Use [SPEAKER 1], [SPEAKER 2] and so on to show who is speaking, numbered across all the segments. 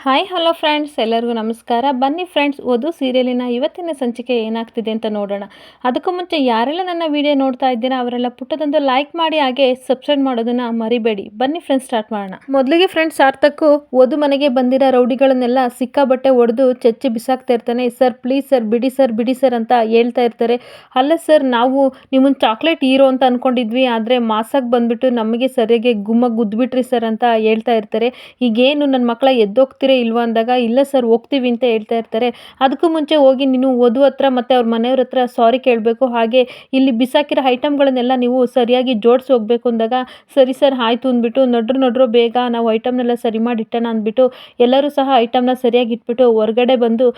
[SPEAKER 1] Hi hello friends, ಎಲ್ಲರಿಗೂ ನಮಸ್ಕಾರ. ಬನ್ನಿ ಫ್ರೆಂಡ್ಸ್, ವಧು ಸೀರಿಯಲಿನ ಇವತ್ತಿನ ಸಂಚಿಕೆ ಏನಾಗ್ತಿದೆ ಅಂತ ನೋಡೋಣ. ಅದಕ್ಕೂ ಮುಂಚೆ ಯಾರೆಲ್ಲ ನನ್ನ ವಿಡಿಯೋ ನೋಡ್ತಾ ಇದ್ದೀರಾ ಅವರೆಲ್ಲ ಪುಟ್ಟದೊಂದು ಲೈಕ್ ಮಾಡಿ, ಹಾಗೆ ಸಬ್ಸ್ಕ್ರೈಬ್ ಮಾಡೋದನ್ನ ಮರಿಬೇಡಿ. ಬನ್ನಿ ಫ್ರೆಂಡ್ಸ್, ಸ್ಟಾರ್ಟ್ ಮಾಡೋಣ. ಮೊದಲಿಗೆ ಫ್ರೆಂಡ್ಸ್, ಸಾರ್ಥಕ್ ವಧು ಮನೆಗೆ ಬಂದಿರೋ ರೌಡಿಗಳನ್ನೆಲ್ಲ ಸಿಕ್ಕಾಬಟ್ಟೆ ಹೊಡೆದು ಚಚ್ಚಿ ಬಿಸಾಕ್ತಾ ಇರ್ತಾನೆ. ಸರ್ ಪ್ಲೀಸ್ ಸರ್, ಬಿಡಿ ಸರ್ ಬಿಡಿ ಸರ್ ಅಂತ ಹೇಳ್ತಾ ಇರ್ತಾರೆ. ಅಲ್ಲ ಸರ್, ನಾವು ನಿಮ್ಮನ್ನು ಚಾಕ್ಲೇಟ್ ಹೀರೋ ಅಂತ ಅನ್ಕೊಂಡಿದ್ವಿ, ಆದರೆ ಮಾಸಾಗಿ ಬಂದ್ಬಿಟ್ಟು ನಮಗೆ ಸರಿಯಾಗಿ ಗುಮ್ಮ ಗುದ್ಬಿಟ್ರಿ ಸರ್ ಅಂತ ಹೇಳ್ತಾ ಇರ್ತಾರೆ. ಈಗೇನು ನನ್ನ ಮಕ್ಕಳ ಎದ್ದೋಗ್ತಿರ ಇಲ್ವಾ ಅಂದಾಗ, ಇಲ್ಲ ಸರ್ ಹೋಗ್ತೀವಿ ಅಂತ ಹೇಳ್ತಾ ಇರ್ತಾರೆ. ಅದಕ್ಕೂ ಮುಂಚೆ ಹೋಗಿ ನೀನು ವಧು ಹತ್ರ ಮತ್ತೆ ಅವ್ರ ಮನೆಯವ್ರ ಹತ್ರ ಸಾರಿ ಕೇಳಬೇಕು, ಹಾಗೆ ಇಲ್ಲಿ ಬಿಸಾಕಿರೋ ಐಟಮ್ಗಳನ್ನೆಲ್ಲ ನೀವು ಸರಿಯಾಗಿ ಜೋಡಿಸಿ ಹೋಗ್ಬೇಕು ಅಂದಾಗ, ಸರಿ ಸರ್ ಆಯಿತು ಅಂದ್ಬಿಟ್ಟು ನಡ್ರು ಬೇಗ ನಾವು ಐಟಮ್ನೆಲ್ಲ ಸರಿ ಮಾಡಿ ಇಟ್ಟೋಣ ಅಂದ್ಬಿಟ್ಟು ಎಲ್ಲರೂ ಸಹ ಐಟಮ್ನ ಸರಿಯಾಗಿ ಇಟ್ಬಿಟ್ಟು ಹೊರಗಡೆ ಬಂದು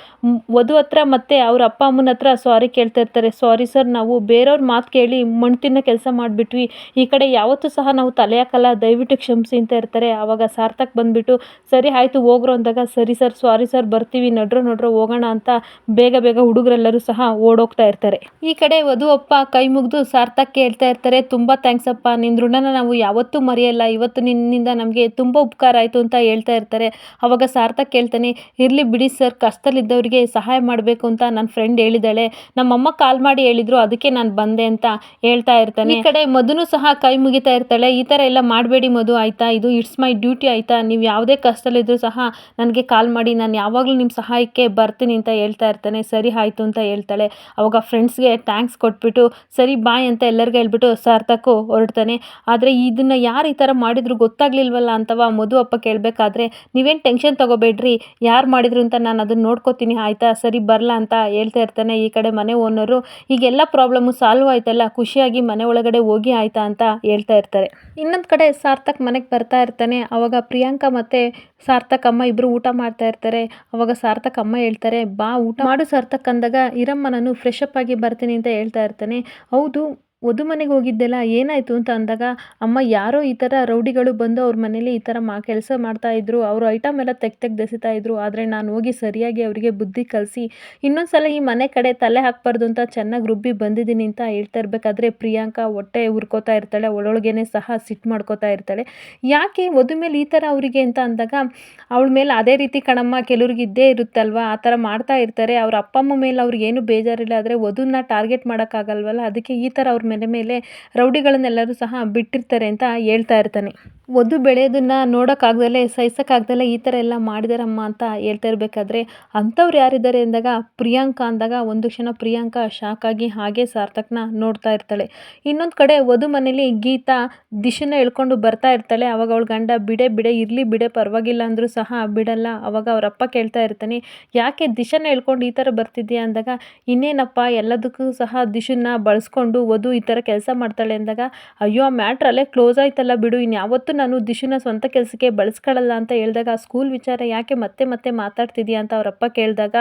[SPEAKER 1] ವಧು ಹತ್ರ ಮತ್ತೆ ಅವ್ರ ಅಪ್ಪ ಅಮ್ಮನ ಹತ್ರ ಸಾರಿ ಕೇಳ್ತಾ ಇರ್ತಾರೆ. ಸಾರಿ ಸರ್, ನಾವು ಬೇರೆಯವ್ರ ಮಾತು ಕೇಳಿ ಮಣ್ಣು ತಿನ್ನೋ ಕೆಲಸ ಮಾಡಿಬಿಟ್ವಿ, ಈ ಕಡೆ ಯಾವತ್ತೂ ಸಹ ನಾವು ತಲೆ ಹಾಕಲ್ಲ, ದಯವಿಟ್ಟು ಕ್ಷಮಿಸಿ ಅಂತ ಇರ್ತಾರೆ. ಆವಾಗ ಸಾರ್ಥಕ್ ಬಂದ್ಬಿಟ್ಟು ಸರಿ ಆಯಿತು ಹೋಗ್ರು ಅಂದಾಗ, ಸರಿ ಸರ್ ಸಾರಿ ಸರ್ ಬರ್ತೀವಿ, ನಡ್ರೋ ಹೋಗೋಣ ಅಂತ ಬೇಗ ಹುಡುಗರೆಲ್ಲರೂ ಸಹ ಓಡೋಗ್ತಾ ಇರ್ತಾರೆ. ಈ ಕಡೆ ವಧು ಅಪ್ಪ ಕೈ ಮುಗಿದು ಸಾರ್ಥಕ್ ಹೇಳ್ತಾ ಇರ್ತಾರೆ, ತುಂಬ ಥ್ಯಾಂಕ್ಸ್ ಅಪ್ಪ, ನಿನ್ನ ಋಣನ ನಾವು ಯಾವತ್ತೂ ಮರೆಯಲ್ಲ, ಇವತ್ತು ನಿನ್ನಿಂದ ನಮಗೆ ತುಂಬ ಉಪಕಾರ ಆಯಿತು ಅಂತ ಹೇಳ್ತಾ ಇರ್ತಾರೆ. ಅವಾಗ ಸಾರ್ಥಕ್ ಹೇಳ್ತಾನೆ, ಇರಲಿ ಬಿಡಿ ಸರ್, ಕಷ್ಟದಲ್ಲಿದ್ದವರಿಗೆ ಸಹಾಯ ಮಾಡಬೇಕು ಅಂತ ನನ್ನ ಫ್ರೆಂಡ್ ಹೇಳಿದಾಳೆ, ನಮ್ಮಮ್ಮ ಕಾಲ್ ಮಾಡಿ ಹೇಳಿದ್ರು, ಅದಕ್ಕೆ ನಾನು ಬಂದೆ ಅಂತ ಹೇಳ್ತಾ ಇರ್ತಾನೆ. ಈ ಕಡೆ ಮಧುನು ಸಹ ಕೈ ಮುಗಿತಾ ಇರ್ತಾಳೆ, ಈ ಥರ ಎಲ್ಲ ಮಾಡಬೇಡಿ ಮಧು ಆಯಿತಾ, ಇದು ಇಟ್ಸ್ ಮೈ ಡ್ಯೂಟಿ ಆಯಿತಾ, ನೀವು ಯಾವುದೇ ಕಷ್ಟದಲ್ಲಿದ್ದರೂ ಸಹ ನನಗೆ ಕಾಲ್ ಮಾಡಿ, ನಾನು ಯಾವಾಗಲೂ ನಿಮ್ಮ ಸಹಾಯಕ್ಕೆ ಬರ್ತೀನಿ ಅಂತ ಹೇಳ್ತಾ ಇರ್ತಾನೆ. ಸರಿ ಆಯಿತು ಅಂತ ಹೇಳ್ತಾಳೆ. ಅವಾಗ ಫ್ರೆಂಡ್ಸ್ಗೆ ಥ್ಯಾಂಕ್ಸ್ ಕೊಟ್ಬಿಟ್ಟು ಸರಿ ಬಾಯ್ ಅಂತ ಎಲ್ಲರಿಗೂ ಹೇಳ್ಬಿಟ್ಟು ಸಾರ್ಥಕು ಹೊರಡ್ತಾನೆ. ಆದರೆ ಇದನ್ನು ಯಾರು ಈ ಥರ ಮಾಡಿದ್ರು ಗೊತ್ತಾಗ್ಲಿಲ್ವಲ್ಲ ಅಂತವ ಮಧು ಅಪ್ಪ ಕೇಳಬೇಕಾದ್ರೆ, ನೀವೇನು ಟೆನ್ಷನ್ ತಗೋಬೇಡ್ರಿ, ಯಾರು ಮಾಡಿದ್ರು ಅಂತ ನಾನು ಅದನ್ನು ನೋಡ್ಕೋತೀನಿ ಆಯಿತಾ, ಸರಿ ಬರಲ್ಲ ಅಂತ ಹೇಳ್ತಾ ಇರ್ತಾನೆ. ಈ ಕಡೆ ಮನೆ ಓನರು ಈಗೆಲ್ಲ ಪ್ರಾಬ್ಲಮ್ಮು ಸಾಲ್ವ್ ಆಯ್ತಲ್ಲ, ಖುಷಿಯಾಗಿ ಮನೆ ಒಳಗಡೆ ಹೋಗಿ ಆಯಿತಾ ಅಂತ ಹೇಳ್ತಾ ಇರ್ತಾರೆ. ಇನ್ನೊಂದು ಕಡೆ ಸಾರ್ಥಕ್ ಮನೆಗೆ ಬರ್ತಾ ಇರ್ತಾನೆ. ಅವಾಗ ಪ್ರಿಯಾಂಕಾ ಮತ್ತು ಸಾರ್ಥಕ್ ಅಮ್ಮ ಇಬ್ಬರು ಊಟ ಮಾಡ್ತಾ ಇರ್ತಾರೆ. ಅವಾಗ ಸಾರ್ಥಕ್ ಅಮ್ಮ ಹೇಳ್ತಾರೆ, ಬಾ ಊಟ ಮಾಡು ಸಾರ್ಥಕ್ ಅಂದಾಗ, ಇರಮ್ಮ ನಾನು ಫ್ರೆಶ್ ಅಪ್ ಆಗಿ ಬರ್ತೀನಿ ಅಂತ ಹೇಳ್ತಾ ಇರ್ತಾನೆ. ಹೌದು ವಧು ಮನೆಗೆ ಹೋಗಿದ್ದೆಲ್ಲ ಏನಾಯಿತು ಅಂತ ಅಂದಾಗ, ಅಮ್ಮ ಯಾರೋ ಈ ಥರ ರೌಡಿಗಳು ಬಂದು ಅವ್ರ ಮನೇಲಿ ಈ ಥರ ಕೆಲಸ ಮಾಡ್ತಾಯಿದ್ರು, ಅವರು ಐಟಮ್ ಎಲ್ಲ ತೆಗ್ದೆಸಿತಾ ಇದ್ರು, ಆದರೆ ನಾನು ಹೋಗಿ ಸರಿಯಾಗಿ ಅವರಿಗೆ ಬುದ್ಧಿ ಕಲಿಸಿ ಇನ್ನೊಂದ್ಸಲ ಈ ಮನೆ ಕಡೆ ತಲೆ ಹಾಕಬಾರ್ದು ಅಂತ ಚೆನ್ನಾಗಿ ರುಬ್ಬಿ ಬಂದಿದ್ದೀನಿ ಅಂತ ಹೇಳ್ತಾ ಇರಬೇಕಾದ್ರೆ, ಪ್ರಿಯಾಂಕಾ ಹೊಟ್ಟೆ ಉರ್ಕೋತಾ ಇರ್ತಾಳೆ, ಒಳೊಳಗೇನೆ ಸಹ ಸಿಟ್ಟು ಮಾಡ್ಕೋತಾ ಇರ್ತಾಳೆ. ಯಾಕೆ ವಧು ಮೇಲೆ ಈ ಥರ ಅವರಿಗೆ ಅಂತ ಅಂದಾಗ, ಅವಳ ಮೇಲೆ ಅದೇ ರೀತಿ ಕಣಮ್ಮ, ಕೆಲವ್ರಿಗೆ ಇದ್ದೇ ಇರುತ್ತಲ್ವ, ಆ ಥರ ಮಾಡ್ತಾ ಇರ್ತಾರೆ, ಅವ್ರ ಅಪ್ಪ ಅಮ್ಮ ಮೇಲೆ ಅವ್ರಿಗೇನು ಬೇಜಾರಿಲ್ಲ, ಆದರೆ ವಧುನ ಟಾರ್ಗೆಟ್ ಮಾಡೋಕ್ಕಾಗಲ್ವಲ್ಲ, ಅದಕ್ಕೆ ಈ ಥರ ಅವ್ರ ಮೇಲೆ ರೌಡಿಗಳನ್ನೆಲ್ಲರೂ ಸಹ ಬಿಟ್ಟಿರ್ತಾರೆ ಅಂತ ಹೇಳ್ತಾ ಇರ್ತಾನೆ. ವಧು ಬೆಳೆಯೋದನ್ನ ನೋಡೋಕ್ಕಾಗ್ದಲೇ ಸಹಿಸೋಕ್ಕಾಗ್ದಲೇ ಈ ಥರ ಎಲ್ಲ ಮಾಡಿದಾರಮ್ಮ ಅಂತ ಹೇಳ್ತಾ ಇರಬೇಕಾದ್ರೆ, ಅಂಥವ್ರು ಯಾರಿದ್ದಾರೆ ಅಂದಾಗ ಪ್ರಿಯಾಂಕಾ ಅಂದಾಗ, ಒಂದು ಕ್ಷಣ ಪ್ರಿಯಾಂಕಾ ಶಾಕ್ ಆಗಿ ಹಾಗೆ ಸಾರ್ಥಕ್ನ ನೋಡ್ತಾ ಇರ್ತಾಳೆ. ಇನ್ನೊಂದು ಕಡೆ ವಧು ಮನೇಲಿ ಗೀತಾ ದಿಶನ್ನ ಹೇಳ್ಕೊಂಡು ಬರ್ತಾ ಇರ್ತಾಳೆ. ಅವಾಗ ಅವಳ ಗಂಡ, ಬಿಡೆ ಇರಲಿ ಬಿಡೆ ಪರವಾಗಿಲ್ಲ ಅಂದರೂ ಸಹ ಬಿಡಲ್ಲ. ಅವಾಗ ಅವರಪ್ಪ ಕೇಳ್ತಾ ಇರ್ತಾನೆ, ಯಾಕೆ ದಿಶನ್ನ ಹೇಳ್ಕೊಂಡು ಈ ಥರ ಬರ್ತಿದ್ಯಾ ಅಂದಾಗ, ಇನ್ನೇನಪ್ಪ ಎಲ್ಲದಕ್ಕೂ ಸಹ ದಿಶನ್ನ ಬಳಸ್ಕೊಂಡು ವಧು ಈ ಥರ ಕೆಲಸ ಮಾಡ್ತಾಳೆ ಅಂದಾಗ, ಅಯ್ಯೋ ಆ ಮ್ಯಾಟ್ರಲ್ಲೇ ಕ್ಲೋಸ್ ಆಯ್ತಲ್ಲ ಬಿಡು, ಇನ್ಯಾವತ್ತೂ ನಾನು ದಿಶನ್ನ ಸ್ವಂತ ಕೆಲಸಕ್ಕೆ ಬಳಸ್ಕೊಳ್ಳಲ್ಲ ಅಂತ ಹೇಳಿದಾಗ, ಸ್ಕೂಲ್ ವಿಚಾರ ಯಾಕೆ ಮತ್ತೆ ಮಾತಾಡ್ತಿದ್ಯಾ ಅಂತ ಅವರಪ್ಪ ಕೇಳಿದಾಗ,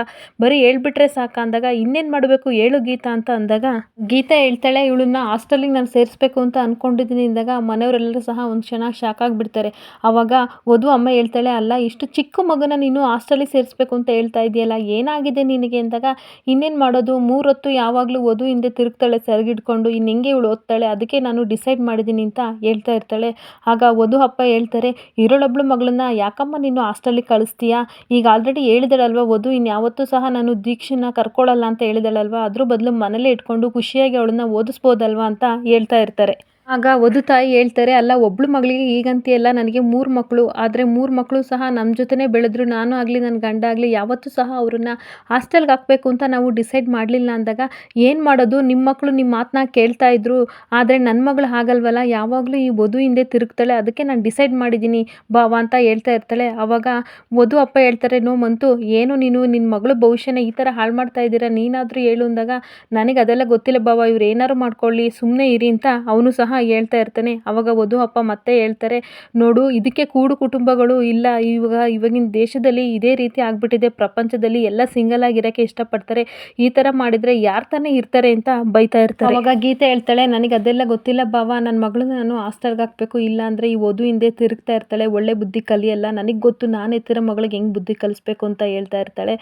[SPEAKER 1] ಬರೀ ಹೇಳ್ಬಿಟ್ರೆ ಸಾಕ ಅಂದಾಗ, ಇನ್ನೇನು ಮಾಡಬೇಕು ಹೇಳು ಗೀತಾ ಅಂತ ಅಂದಾಗ, ಗೀತಾ ಹೇಳ್ತಾಳೆ, ಇವಳನ್ನ ಹಾಸ್ಟೆಲಿಗೆ ನಾನು ಸೇರಿಸ್ಬೇಕು ಅಂತ ಅಂದ್ಕೊಂಡಿದ್ದೀನಿ ಅಂದಾಗ ಮನೆಯವರೆಲ್ಲರೂ ಸಹ ಒಂದು ಕ್ಷಣ ಶಾಕ್ ಆಗಿಬಿಡ್ತಾರೆ. ಆವಾಗ ವಧು ಅಮ್ಮ ಹೇಳ್ತಾಳೆ, ಅಲ್ಲ ಇಷ್ಟು ಚಿಕ್ಕ ಮಗನ ನೀನು ಹಾಸ್ಟೆಲಿಗೆ ಸೇರಿಸ್ಬೇಕು ಅಂತ ಹೇಳ್ತಾ ಇದೆಯಲ್ಲ, ಏನಾಗಿದೆ ನಿನಗೆ ಅಂದಾಗ, ಇನ್ನೇನು ಮಾಡೋದು, 3 ಹೊತ್ತು ಯಾವಾಗಲೂ ವಧು ಹಿಂದೆ ತಿರುಗ್ತಾಳೆ ಸೆರಗಿಡ್ಕೊಂಡು, ಇನ್ನು ಹೆಂಗೆ ಇವಳು ಓದ್ತಾಳೆ, ಅದಕ್ಕೆ ನಾನು ಡಿಸೈಡ್ ಮಾಡಿದ್ದೀನಿ ಅಂತ ಹೇಳ್ತಾ ಇರ್ತಾಳೆ. ಆಗ ವಧು ಅಪ್ಪ ಹೇಳ್ತಾರೆ, ಇರೋಳೊಬ್ಳು ಮಗಳನ್ನ ಯಾಕಮ್ಮ ನೀನು ಹಾಸ್ಟೆಲಿಗೆ ಕಳಿಸ್ತೀಯಾ, ಈಗ ಆಲ್ರೆಡಿ ಹೇಳಿದಳಲ್ವ ವಧು, ಇನ್ಯಾವತ್ತೂ ಸಹ ನಾನು ದೀಕ್ಷೆನ ಕರ್ಕೊಳ್ಳಲ್ಲ ಅಂತ ಹೇಳಿದಳಲ್ವ, ಅದ್ರ ಬದಲು ಮನೇಲೇ ಇಟ್ಕೊಂಡು ಖುಷಿಯಾಗಿ ಅವಳನ್ನ ಓದಿಸ್ಬೋದಲ್ವಾ ಅಂತ ಹೇಳ್ತಾ ಇರ್ತಾರೆ. ಆಗ ವಧು ತಾಯಿ ಹೇಳ್ತಾರೆ, ಅಲ್ಲ ಒಬ್ಳು ಮಗಳಿಗೆ ಈಗಂತಿಯಲ್ಲ, ನನಗೆ 3 ಮಕ್ಕಳು, ಆದರೆ 3 ಮಕ್ಕಳು ಸಹ ನಮ್ಮ ಜೊತೆನೇ ಬೆಳೆದ್ರು, ನಾನು ಆಗಲಿ ನನ್ನ ಗಂಡ ಆಗಲಿ ಯಾವತ್ತೂ ಸಹ ಅವ್ರನ್ನ ಹಾಸ್ಟೆಲ್ಗೆ ಹಾಕಬೇಕು ಅಂತ ನಾವು ಡಿಸೈಡ್ ಮಾಡಲಿಲ್ಲ ಅಂದಾಗ, ಏನು ಮಾಡೋದು, ನಿಮ್ಮ ಮಕ್ಕಳು ನಿಮ್ಮ ಮಾತನ್ನ ಕೇಳ್ತಾ ಇದ್ರು, ಆದರೆ ನನ್ನ ಮಗಳು ಹಾಗಲ್ವಲ್ಲ, ಯಾವಾಗಲೂ ಈ ವಧು ಹಿಂದೆ ತಿರುಗ್ತಾಳೆ, ಅದಕ್ಕೆ ನಾನು ಡಿಸೈಡ್ ಮಾಡಿದ್ದೀನಿ ಬಾವ ಅಂತ ಹೇಳ್ತಾ ಇರ್ತಾಳೆ. ಆವಾಗ ವಧು ಅಪ್ಪ ಹೇಳ್ತಾರೆ, ನೋ ಮಂತು, ಏನು ನೀನು ನಿನ್ನ ಮಗಳು ಭವಿಷ್ಯನ ಈ ಥರ ಹಾಳು ಮಾಡ್ತಾ ಇದ್ದೀರಾ, ನೀನಾದರೂ ಹೇಳು ಅಂದಾಗ, ನನಗೆ ಅದೆಲ್ಲ ಗೊತ್ತಿಲ್ಲ ಬಾವ, ಇವ್ರು ಏನಾದ್ರು ಮಾಡ್ಕೊಳ್ಳಿ, ಸುಮ್ಮನೆ ಇರಿ ಅಂತ ಅವನು ಸಹ ಹೇಳ್ತಾ ಇರ್ತಾನೆ. ಅವಾಗ ವಧು ಅಪ್ಪ ಮತ್ತೆ ಹೇಳ್ತಾರೆ, ನೋಡು ಇದಕ್ಕೆ ಕೂಡು ಕುಟುಂಬಗಳು ಇಲ್ಲ, ಇವಾಗಿನ ದೇಶದಲ್ಲಿ ಇದೇ ರೀತಿ ಆಗ್ಬಿಟ್ಟಿದೆ, ಪ್ರಪಂಚದಲ್ಲಿ ಎಲ್ಲ ಸಿಂಗಲ್ ಆಗಿರೋಕ್ಕೆ ಇಷ್ಟಪಡ್ತಾರೆ, ಈ ಥರ ಮಾಡಿದರೆ ಯಾರು ತಾನೇ ಇರ್ತಾರೆ ಅಂತ ಬೈತಾ ಇರ್ತಾರೆ. ಅವಾಗ ಗೀತೆ ಹೇಳ್ತಾಳೆ, ನನಗೆ ಅದೆಲ್ಲ ಗೊತ್ತಿಲ್ಲ ಬಾವ, ನನ್ನ ಮಗಳನ್ನ ನಾನು ಹಾಸ್ಟೆಲ್ಗೆ ಹಾಕಬೇಕು, ಇಲ್ಲ ಅಂದರೆ ಈ ವಧು ಹಿಂದೆ ತಿರುಗ್ತಾ ಇರ್ತಾಳೆ, ಒಳ್ಳೆ ಬುದ್ಧಿ ಕಲಿಯಲ್ಲ, ನನಗೆ ಗೊತ್ತು, ನಾನು ಎತ್ತಿರೋ ಮಗಳಿಗೆ ಹೆಂಗೆ ಬುದ್ಧಿ ಕಲಿಸ್ಬೇಕು ಅಂತ ಹೇಳ್ತಾ ಇರ್ತಾಳೆ.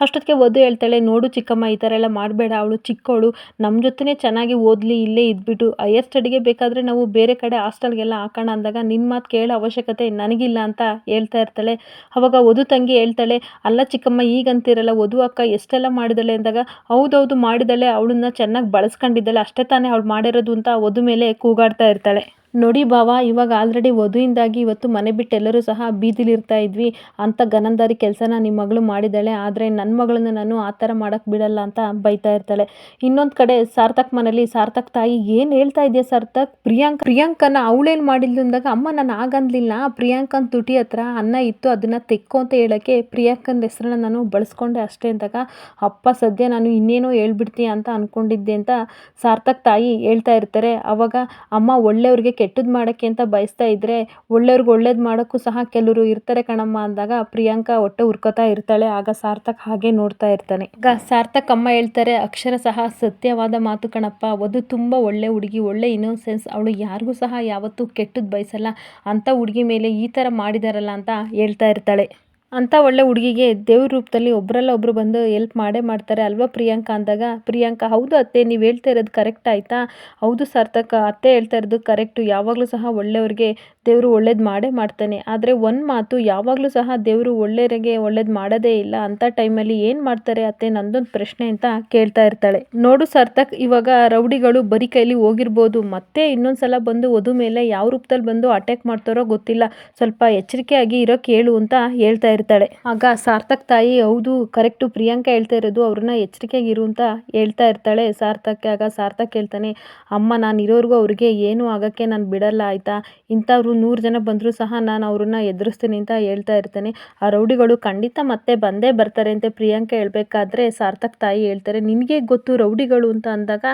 [SPEAKER 1] ಅಷ್ಟೊತ್ತಿಗೆ ವಧು ಹೇಳ್ತಾಳೆ, ನೋಡು ಚಿಕ್ಕಮ್ಮ, ಈ ಥರ ಎಲ್ಲ ಮಾಡಬೇಡ, ಅವಳು ಚಿಕ್ಕವಳು, ನಮ್ಮ ಜೊತೆನೇ ಚೆನ್ನಾಗಿ ಓದಲಿ, ಇಲ್ಲೇ ಇದ್ಬಿಟ್ಟು ಹೈಯರ್ ಸ್ಟಡಿಗೆ ಬೇಕಾದ್ರೆ ಬೇಕಾದರೆ ನಾವು ಬೇರೆ ಕಡೆ ಹಾಸ್ಟೆಲ್ಗೆಲ್ಲ ಹಾಕೋಣ ಅಂದಾಗ ನಿನ್ನ ಮಾತು ಕೇಳೋ ಅವಶ್ಯಕತೆ ನನಗಿಲ್ಲ ಅಂತ ಹೇಳ್ತಾ ಇರ್ತಾಳೆ. ಅವಾಗ ವಧು ತಂಗಿ ಹೇಳ್ತಾಳೆ, ಅಲ್ಲ ಚಿಕ್ಕಮ್ಮ ಈಗಂತೀರಲ್ಲ ವಧು ಅಕ್ಕ ಎಷ್ಟೆಲ್ಲ ಮಾಡಿದಾಳೆ ಅಂದಾಗ, ಹೌದೌದು ಮಾಡಿದಾಳೆ, ಅವಳನ್ನ ಚೆನ್ನಾಗಿ ಬಳಸ್ಕೊಂಡಿದ್ದಾಳೆ, ಅಷ್ಟೇ ತಾನೇ ಅವಳು ಮಾಡಿರೋದು ಅಂತ ವಧು ಮೇಲೆ ಕೂಗಾಡ್ತಾ ಇರ್ತಾಳೆ. ನೋಡಿ ಬಾವ, ಇವಾಗ ಆಲ್ರೆಡಿ ವಧುವಿಂದಾಗಿ ಇವತ್ತು ಮನೆ ಬಿಟ್ಟು ಎಲ್ಲರೂ ಸಹ ಬೀದಿಲಿರ್ತಾ ಇದ್ವಿ, ಅಂಥ ಗನಂದಾರಿ ಕೆಲಸನ ನಿಮ್ಮ ಮಗಳು ಮಾಡಿದ್ದಾಳೆ, ಆದರೆ ನನ್ನ ಮಗಳನ್ನ ನಾನು ಆ ಥರ ಮಾಡೋಕ್ಕೆ ಬಿಡಲ್ಲ ಅಂತ ಬೈತಾ ಇರ್ತಾಳೆ. ಇನ್ನೊಂದು ಕಡೆ ಸಾರ್ಥಕ್ ಮನೇಲಿ ಸಾರ್ಥಕ್ ತಾಯಿ, ಏನು ಹೇಳ್ತಾ ಇದೆಯಾ ಸಾರ್ಥಕ್, ಪ್ರಿಯಾಂಕನ ಅವಳೇನು ಮಾಡಿದ್ಲು ಅಂದಾಗ, ಅಮ್ಮ ನಾನು ಆಗಂದ್ಲಿಲ್ಲ, ಪ್ರಿಯಾಂಕನ ತುಟಿ ಹತ್ರ ಅನ್ನ ಇತ್ತು ಅದನ್ನು ತೆಕ್ಕು ಅಂತ ಹೇಳೋಕ್ಕೆ ಪ್ರಿಯಾಂಕನ ಹೆಸರನ್ನ ನಾನು ಬಳಸ್ಕೊಂಡೆ ಅಷ್ಟೇ ಅಂದಾಗ, ಅಪ್ಪ ಸದ್ಯ ನಾನು ಇನ್ನೇನೋ ಹೇಳ್ಬಿಡ್ತೀಯ ಅಂತ ಅಂದ್ಕೊಂಡಿದ್ದೆ ಅಂತ ಸಾರ್ಥಕ್ ತಾಯಿ ಹೇಳ್ತಾ ಇರ್ತಾರೆ. ಅವಾಗ ಅಮ್ಮ ಒಳ್ಳೆಯವ್ರಿಗೆ ಕೆಟ್ಟದ್ದು ಮಾಡೋಕ್ಕೆ ಅಂತ ಬಯಸ್ತಾ ಇದ್ದರೆ ಒಳ್ಳೆಯವ್ರಿಗೆ ಒಳ್ಳೇದು ಮಾಡೋಕ್ಕೂ ಸಹ ಕೆಲವರು ಇರ್ತಾರೆ ಕಣಮ್ಮ ಅಂದಾಗ ಪ್ರಿಯಾಂಕಾ ಹೊಟ್ಟೆ ಉರ್ಕೋತಾ ಇರ್ತಾಳೆ. ಆಗ ಸಾರ್ಥಕ್ ಹಾಗೆ ನೋಡ್ತಾ ಇರ್ತಾನೆ. ಆಗ ಸಾರ್ಥಕ್ ಅಮ್ಮ ಹೇಳ್ತಾರೆ, ಅಕ್ಷರ ಸಹ ಸತ್ಯವಾದ ಮಾತು ಕಣಪ್ಪ, ವಧು ತುಂಬ ಒಳ್ಳೆ ಹುಡುಗಿ, ಒಳ್ಳೆ ಇನ್ನೋಸೆನ್ಸ್, ಅವಳು ಯಾರಿಗೂ ಸಹ ಯಾವತ್ತೂ ಕೆಟ್ಟದ್ದು ಬಯಸಲ್ಲ, ಅಂಥ ಹುಡುಗಿ ಮೇಲೆ ಈ ಥರ ಮಾಡಿದಾರಲ್ಲ ಅಂತ ಹೇಳ್ತಾ ಇರ್ತಾಳೆ. ಅಂಥ ಒಳ್ಳೆ ಹುಡುಗಿಗೆ ದೇವ್ರ ರೂಪದಲ್ಲಿ ಒಬ್ಬರಲ್ಲ ಒಬ್ಬರು ಬಂದು ಹೆಲ್ಪ್ ಮಾಡೇ ಮಾಡ್ತಾರೆ ಅಲ್ವಾ ಪ್ರಿಯಾಂಕಾ ಅಂದಾಗ, ಪ್ರಿಯಾಂಕಾ ಹೌದು ಅತ್ತೆ, ನೀವು ಹೇಳ್ತಾ ಇರೋದು ಕರೆಕ್ಟ್ ಆಯಿತಾ, ಹೌದು ಸಾರ್ಥಕ, ಅತ್ತೆ ಹೇಳ್ತಾ ಇರೋದು ಕರೆಕ್ಟು, ಯಾವಾಗಲೂ ಸಹ ಒಳ್ಳೆಯವ್ರಿಗೆ ದೇವರು ಒಳ್ಳೇದು ಮಾಡೇ ಮಾಡ್ತಾನೆ, ಆದರೆ ಒಂದು ಮಾತು, ಯಾವಾಗಲೂ ಸಹ ದೇವರು ಒಳ್ಳೆಯವರಿಗೆ ಒಳ್ಳೇದು ಮಾಡೋದೇ ಇಲ್ಲ, ಅಂಥ ಟೈಮಲ್ಲಿ ಏನು ಮಾಡ್ತಾರೆ ಅತ್ತೆ, ನಂದೊಂದು ಪ್ರಶ್ನೆ ಅಂತ ಕೇಳ್ತಾ ಇರ್ತಾಳೆ. ನೋಡು ಸಾರ್ಥಕ್, ಇವಾಗ ರೌಡಿಗಳು ಬರೀ ಕೈಲಿ ಹೋಗಿರ್ಬೋದು, ಮತ್ತೆ ಇನ್ನೊಂದು ಸಲ ಬಂದು ವಧು ಮೇಲೆ ಯಾವ ರೂಪದಲ್ಲಿ ಬಂದು ಅಟ್ಯಾಕ್ ಮಾಡ್ತಾರೋ ಗೊತ್ತಿಲ್ಲ, ಸ್ವಲ್ಪ ಎಚ್ಚರಿಕೆಯಾಗಿ ಇರೋಕ್ಕೆ ಹೇಳು ಅಂತ ಹೇಳ್ತಾ ಇರ್ತಾಳೆ. ಆಗ ಸಾರ್ಥಕ್ ತಾಯಿ, ಹೌದು ಕರೆಕ್ಟು, ಪ್ರಿಯಾಂಕಾ ಹೇಳ್ತಾ ಇರೋದು, ಅವ್ರನ್ನ ಎಚ್ಚರಿಕೆಯಾಗಿರು ಅಂತ ಹೇಳ್ತಾ ಇರ್ತಾಳೆ ಸಾರ್ಥಕ್ಕೆ. ಆಗ ಸಾರ್ಥಕ್ ಹೇಳ್ತಾನೆ, ಅಮ್ಮ ನಾನು ಇರೋರ್ಗೂ ಅವ್ರಿಗೆ ಏನೂ ಆಗೋಕ್ಕೆ ನಾನು ಬಿಡಲ್ಲ ಆಯಿತಾ, ಇಂಥವ್ರು 100 ಜನ ಬಂದರೂ ಸಹ ನಾನು ಅವ್ರನ್ನ ಎದುರಿಸ್ತೀನಿ ಅಂತ ಹೇಳ್ತಾ ಇರ್ತಾನೆ. ಆ ರೌಡಿಗಳು ಖಂಡಿತ ಮತ್ತೆ ಬಂದೇ ಬರ್ತಾರೆ ಅಂತ ಪ್ರಿಯಾಂಕಾ ಹೇಳಬೇಕಾದ್ರೆ ಸಾರ್ಥಕ್ ತಾಯಿ ಹೇಳ್ತಾರೆ, ನಿನಗೆ ಗೊತ್ತು ರೌಡಿಗಳು ಅಂತ ಅಂದಾಗ,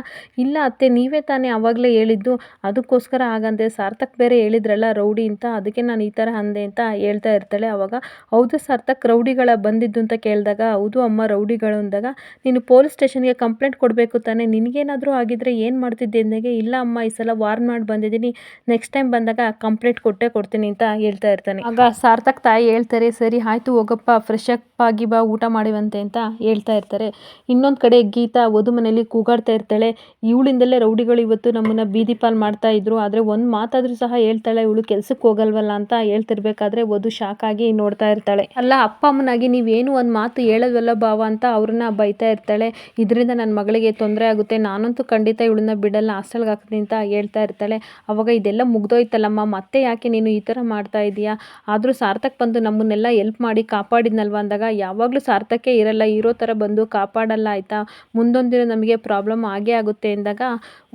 [SPEAKER 1] ಇಲ್ಲ ಅತ್ತೆ ನೀವೇ ತಾನೇ ಆವಾಗಲೇ ಹೇಳಿದ್ದು, ಅದಕ್ಕೋಸ್ಕರ ಹಾಗಂದೆ, ಸಾರ್ಥಕ್ ಬೇರೆ ಹೇಳಿದ್ರಲ್ಲ ರೌಡಿ ಅಂತ, ಅದಕ್ಕೆ ನಾನು ಈ ಥರ ಅಂದೆ ಅಂತ ಹೇಳ್ತಾ ಇರ್ತಾಳೆ. ಅವಾಗ ಹೌದು ಸಾರ್ಥಕ್ ರೌಡಿಗಳ ಬಂದಿದ್ದು ಅಂತ ಕೇಳಿದಾಗ, ಹೌದು ಅಮ್ಮ ರೌಡಿಗಳು ಅಂದಾಗ, ನೀನು ಪೊಲೀಸ್ ಸ್ಟೇಷನ್ಗೆ ಕಂಪ್ಲೇಂಟ್ ಕೊಡಬೇಕು ತಾನೇ, ನಿನಗೇನಾದರೂ ಆಗಿದ್ರೆ ಏನು ಮಾಡ್ತಿದ್ದೆ ಅಂದಾಗೆ, ಇಲ್ಲ ಅಮ್ಮ ಈ ಸಲ ವಾರ್ನ್ ಮಾಡಿ ಬಂದಿದ್ದೀನಿ, ನೆಕ್ಸ್ಟ್ ಟೈಮ್ ಬಂದಾಗ ಕಂಪ್ಲೇಂಟ್ ಕೊಟ್ಟೇ ಕೊಡ್ತೀನಿ ಅಂತ ಹೇಳ್ತಾ ಇರ್ತಾನೆ. ಆಗ ಸಾರ್ಥಕ್ ತಾಯಿ ಹೇಳ್ತಾರೆ, ಸರಿ ಆಯಿತು ಹೋಗಪ್ಪ, ಫ್ರೆಶ್ ಅಪ್ ಆಗಿ ಬಾ, ಊಟ ಮಾಡಿವಂತೆ ಅಂತ ಹೇಳ್ತಾ ಇರ್ತಾರೆ. ಇನ್ನೊಂದು ಕಡೆ ಗೀತಾ ವಧು ಮನೇಲಿ ಕೂಗಾಡ್ತಾ ಇರ್ತಾಳೆ, ಇವಳಿಂದಲೇ ರೌಡಿಗಳು ಇವತ್ತು ನಮ್ಮನ್ನ ಬೀದಿ ಪಾಲ್ ಮಾಡ್ತಾ ಇದ್ರು, ಆದರೆ ಒಂದು ಮಾತಾದರೂ ಸಹ ಹೇಳ್ತಾಳೆ, ಇವಳು ಕೆಲ್ಸಕ್ಕೆ ಹೋಗಲ್ವಲ್ಲ ಅಂತ ಹೇಳ್ತಿರ್ಬೇಕಾದ್ರೆ ವಧು ಶಾಕ್ ಆಗಿ ನೋಡ್ತಾ ಇರ್ತಾಳೆ. ಅಲ್ಲ ಅಪ್ಪ ಅಮ್ಮನಾಗಿ ನೀವೇನು ಒಂದು ಮಾತು ಹೇಳಲ್ವಲ್ಲ ಭಾವ ಅಂತ ಅವ್ರನ್ನ ಬೈತಾ ಇರ್ತಾಳೆ. ಇದರಿಂದ ನನ್ನ ಮಗಳಿಗೆ ತೊಂದರೆ ಆಗುತ್ತೆ, ನಾನಂತೂ ಖಂಡಿತ ಇವಳನ್ನ ಬಿಡಲ್ಲ, ಹಾಸ್ಟೆಲ್ಗೆ ಹಾಕ್ತೀನಿ ಅಂತ ಹೇಳ್ತಾ ಇರ್ತಾಳೆ. ಅವಾಗ ಇದೆಲ್ಲ ಮುಗ್ದೋಯ್ತಲ್ಲಮ್ಮ, ಮತ್ತೆ ಯಾಕೆ ನೀನು ಈ ಥರ ಮಾಡ್ತಾ ಇದೀಯಾ, ಆದರೂ ಸಾರ್ಥಕ್ ಬಂದು ನಮ್ಮನ್ನೆಲ್ಲ ಹೆಲ್ಪ್ ಮಾಡಿ ಕಾಪಾಡಿದ್ನಲ್ವ ಅಂದಾಗ, ಯಾವಾಗಲೂ ಸಾರ್ಥಕ್ಕೆ ಇರಲ್ಲ, ಇರೋ ಥರ ಬಂದು ಕಾಪಾಡಲ್ಲ ಆಯಿತಾ, ಮುಂದೊಂದು ದಿನ ನಮಗೆ ಪ್ರಾಬ್ಲಮ್ ಆಗೇ ಆಗುತ್ತೆ ಎಂದಾಗ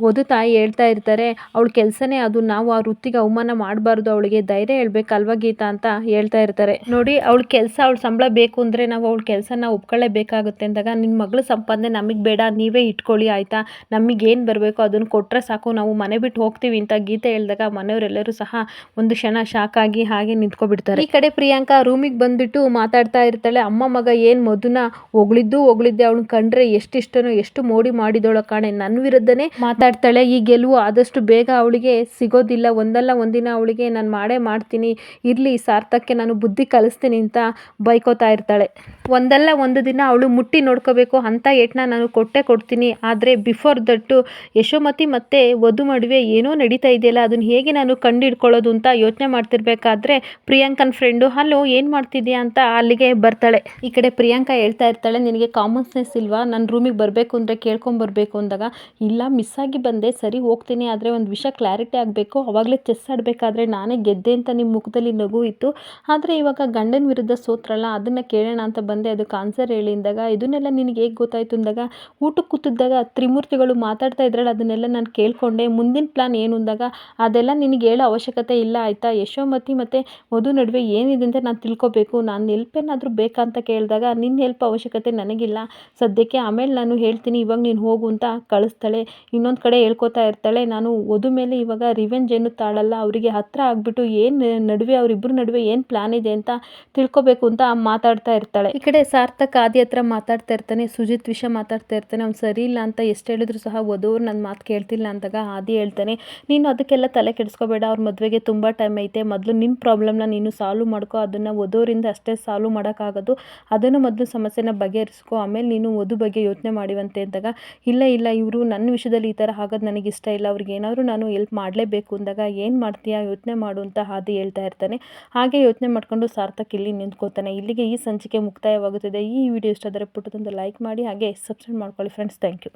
[SPEAKER 1] ವಧು ತಾಯಿ ಹೇಳ್ತಾ ಇರ್ತಾರೆ, ಅವಳ ಕೆಲಸನೇ ಅದು, ನಾವು ಆ ವೃತ್ತಿಗೆ ಅವಮಾನ ಮಾಡಬಾರ್ದು, ಅವಳಿಗೆ ಧೈರ್ಯ ಹೇಳ್ಬೇಕಲ್ವಾ ಗೀತಾ ಅಂತ ಹೇಳ್ತಾ ಇರ್ತಾರೆ. ನೋಡಿ ಅವಳ ಕೆಲಸ, ಅವಳ ಸಂಬಳ ಬೇಕು ಅಂದರೆ ನಾವು ಅವಳ ಕೆಲಸನ ಒಪ್ಕೊಳ್ಳೇಬೇಕಾಗುತ್ತೆ ಅಂದಾಗ, ನಿನ್ನ ಮಗಳ ಸಂಪಾದನೆ ನಮಗೆ ಬೇಡ, ನೀವೇ ಇಟ್ಕೊಳ್ಳಿ ಆಯಿತಾ, ನಮಗೇನು ಬರಬೇಕು ಅದನ್ನು ಕೊಟ್ಟರೆ ಸಾಕು, ನಾವು ಮನೆ ಬಿಟ್ಟು ಹೋಗ್ತೀವಿ ಅಂತ ಗೀತೆ ಹೇಳಿದಾಗ ಮನೆಯವರೆಲ್ಲರೂ ಸಹ ಒಂದು ಕ್ಷಣ ಶಾಕ್ ಆಗಿ ಹಾಗೆ ನಿಂತ್ಕೊಬಿಡ್ತಾರೆ. ಈ ಕಡೆ ಪ್ರಿಯಾಂಕಾ ರೂಮಿಗೆ ಬಂದುಬಿಟ್ಟು ಮಾತಾಡ್ತಾ ಇರ್ತಾಳೆ, ಅಮ್ಮ ಮಗ ಏನು ಮಧುನ ಹೊಗಳಿದ್ದೆ, ಅವಳು ಕಂಡ್ರೆ ಎಷ್ಟಿಷ್ಟನೋ ಎಷ್ಟು ಮೋಡಿ ಮಾಡಿದೋಳ ಕಾಣೆ, ನನ್ನ ವಿರುದ್ಧನೇ ಮಾತಾಡ್ತಾಳೆ, ಈ ಗೆಲುವು ಆದಷ್ಟು ಬೇಗ ಅವಳಿಗೆ ಸಿಗೋದಿಲ್ಲ, ಒಂದಲ್ಲ ಒಂದಿನ ಅವಳಿಗೆ ನಾನು ಮಾಡೇ ಮಾಡ್ತೀನಿ, ಇರಲಿ ಸಾರ್ಥಕ್ಕೆ ನಾನು ಬುದ್ಧಿ ಕಲಿಸ್ತೀನಿ ಅಂತ ಬೈಕೋತಾ ಇರ್ತಾಳೆ. ಒಂದಲ್ಲ ಒಂದು ದಿನ ಅವಳು ಮುಟ್ಟಿ ನೋಡ್ಕೋಬೇಕು ಅಂತ ಏಟ್ನ ನಾನು ಕೊಟ್ಟೆ ಕೊಡ್ತೀನಿ, ಆದರೆ ಬಿಫೋರ್ ದಟ್ಟು ಯಶೋಮತಿ ಮತ್ತು ವಧು ನಡುವೆ ಏನೋ ನಡೀತಾ ಇದೆಯಲ್ಲ, ಅದನ್ನು ಹೇಗೆ ನಾನು ಕಂಡಿಡ್ಕೊಳ್ಳೋದು ಅಂತ ಯೋಚನೆ ಮಾಡ್ತಿರ್ಬೇಕಾದ್ರೆ ಪ್ರಿಯಾಂಕನ ಫ್ರೆಂಡು, ಹಲೋ ಏನು ಮಾಡ್ತಿದ್ಯಾ ಅಂತ ಅಲ್ಲಿಗೆ ಬರ್ತಾಳೆ. ಈ ಕಡೆ ಪ್ರಿಯಾಂಕಾ ಹೇಳ್ತಾ ಇರ್ತಾಳೆ, ನಿನಗೆ ಕಾಮನ್ ಸೆನ್ಸ್ ಇಲ್ವಾ, ನನ್ನ ರೂಮಿಗೆ ಬರಬೇಕು ಅಂದರೆ ಕೇಳ್ಕೊಂಬರ್ಬೇಕು ಅಂದಾಗ, ಇಲ್ಲ ಮಿಸ್ ಆಗಿ ಬಂದೆ, ಸರಿ ಹೋಗ್ತೀನಿ, ಆದರೆ ಒಂದು ವಿಷಯ ಕ್ಲಾರಿಟಿ ಆಗಬೇಕು, ಅವಾಗಲೇ ಚೆಸ್ ಆಡಬೇಕಾದ್ರೆ ನಾನೇ ಗೆದ್ದೆ ಅಂತ ನಿಮ್ಮ ಮುಖದಲ್ಲಿ ನಗು ಇತ್ತು, ಆದರೆ ಇವಾಗ ಗಂಡನ ವಿರುದ್ಧ ಸೋತ್ರಲ್ಲ, ಅದನ್ನು ಕೇಳೋಣ ಅಂತ ಬಂದೆ, ಅದಕ್ಕೆ ಆನ್ಸರ್ ಹೇಳಿ ಅಂದಾಗ, ಇದನ್ನೆಲ್ಲ ನಿನಗೆ ಹೇಗೆ ಗೊತ್ತಾಯಿತು ಅಂದಾಗ, ಊಟಕ್ಕೆ ಕೂತಿದ್ದಾಗ ತ್ರಿಮೂರ್ತಿಗಳು ಮಾತಾಡ್ತಾ ಇದ್ರಲ್ಲ ಅದನ್ನೆಲ್ಲ ನಾನು ಕೇಳಿಕೊಂಡೆ, ಮುಂದಿನ ಪ್ಲಾನ್ ಏನು ಅಂದಾಗ, ಅದೆಲ್ಲ ನಿನಗೆ ಹೇಳೋ ಅವಶ್ಯಕತೆ ಇಲ್ಲ ಆಯಿತಾ, ಯಶೋಮತಿ ಮತ್ತು ವಧು ನಡುವೆ ಏನಿದೆ ಅಂತ ನಾನು ತಿಳ್ಕೊಬೇಕು, ನಾನು ಹೆಲ್ಪ್ ಏನಾದರೂ ಬೇಕಾ ಅಂತ ಕೇಳಿದಾಗ, ನಿನ್ನ ಹೆಲ್ಪ್ ಅವಶ್ಯಕತೆ ನನಗಿಲ್ಲ ಸದ್ಯಕ್ಕೆ, ಆಮೇಲೆ ನಾನು ಹೇಳ್ತೀನಿ, ಇವಾಗ ನೀನು ಹೋಗು ಅಂತ ಕಳಿಸ್ತಾಳೆ. ಇನ್ನೊಂದು ಕಡೆ ಹೇಳ್ಕೊತಾ ಇರ್ತಾಳೆ, ನಾನು ವಧು ಮೇಲೆ ಇವಾಗ ರಿವೆಂಜ್ ಏನು ತಾಳಲ್ಲ, ಅವರಿಗೆ ಹತ್ತಿರ ಆಗಿಬಿಟ್ಟು ಏನು ನಡುವೆ ಅವರಿಬ್ಬರ ನಡುವೆ ಏನು ಪ್ಲಾನ್ ಇದೆ ಅಂತ ತಿಳ್ಕೊಬೇಕು ಅಂತ ಮಾತಾಡ್ತಾ ಇರ್ತಾಳೆ. ಈ ಕಡೆ ಸಾರ್ಥಕ್ ಆದಿ ಹತ್ರ ಮಾತಾಡ್ತಾ ಇರ್ತಾನೆ, ಸುಜಿತ್ ವಿಷಯ ಮಾತಾಡ್ತಾ ಇರ್ತಾನೆ. ಅವ್ನು ಸರಿ ಇಲ್ಲ ಅಂತ ಎಷ್ಟು ಹೇಳಿದ್ರು ಸಹ ವಧುವ್ರು ನನ್ನ ಮಾತು ಕೇಳ್ತಿಲ್ಲ ಅಂದಾಗ ಆದಿ ಹೇಳ್ತಾನೆ, ನೀನು ಅದಕ್ಕೆಲ್ಲ ತಲೆ ಕೆಡಿಸ್ಕೋಬೇಡ, ಅವ್ರ ಮದುವೆಗೆ ತುಂಬ ಟೈಮ್ ಐತೆ, ಮೊದಲು ನಿನ್ನ ಪ್ರಾಬ್ಲಮ್ನ ನೀನು ಸಾಲ್ವ್ ಮಾಡ್ಕೊ, ಅದನ್ನು ವಧುವರಿಂದ ಅಷ್ಟೇ ಸಾಲ್ವ್ ಮಾಡೋಕ್ಕಾಗೋದು, ಅದನ್ನು ಮೊದಲು ಸಮಸ್ಯೆನ ಬಗೆಹರಿಸ್ಕೊ, ಆಮೇಲೆ ನೀನು ವಧು ಬಗ್ಗೆ ಯೋಚನೆ ಮಾಡಿವಂತೆ ಅಂದಾಗ, ಇಲ್ಲ ಇಲ್ಲ ಇವರು ನನ್ನ ವಿಷಯದಲ್ಲಿ ಈ ಥರ ಆಗೋದು ನನಗೆ ಇಷ್ಟ ಇಲ್ಲ, ಅವ್ರಿಗೆ ಏನಾದರೂ ನಾನು ಎಲ್ಪ್ ಮಾಡಲೇಬೇಕು ಅಂದಾಗ, ಏನು ಮಾಡ್ತೀಯಾ ಯೋಚನೆ ಮಾಡು ಅಂತ ಆದಿ ಹೇಳ್ತಾ ಇರ್ತಾನೆ. ಹಾಗೆ ಯೋಚನೆ ಮಾಡಿಕೊಂಡು ಸಾರ್ಥಕ್ ಇಲ್ಲಿ ನಿಂತ್ಕೋತಾನೆ. ಇಲ್ಲಿಗೆ ಈ ಸಂಚಿಕೆ ಮುಕ್ತಾಯವಾಗುತ್ತದೆ. ಈ ವಿಡಿಯೋ ಇಷ್ಟ ಆದರೆ ಪುಟ್ಟದೊಂದು ಲೈಕ್ ಮಾಡಿ ಹಾಗೆ ಸಬ್ಸ್ಕ್ರೈಬ್ ಮಾಡ್ಕೊಳ್ಳಿ ಫ್ರೆಂಡ್ಸ್. Thank you.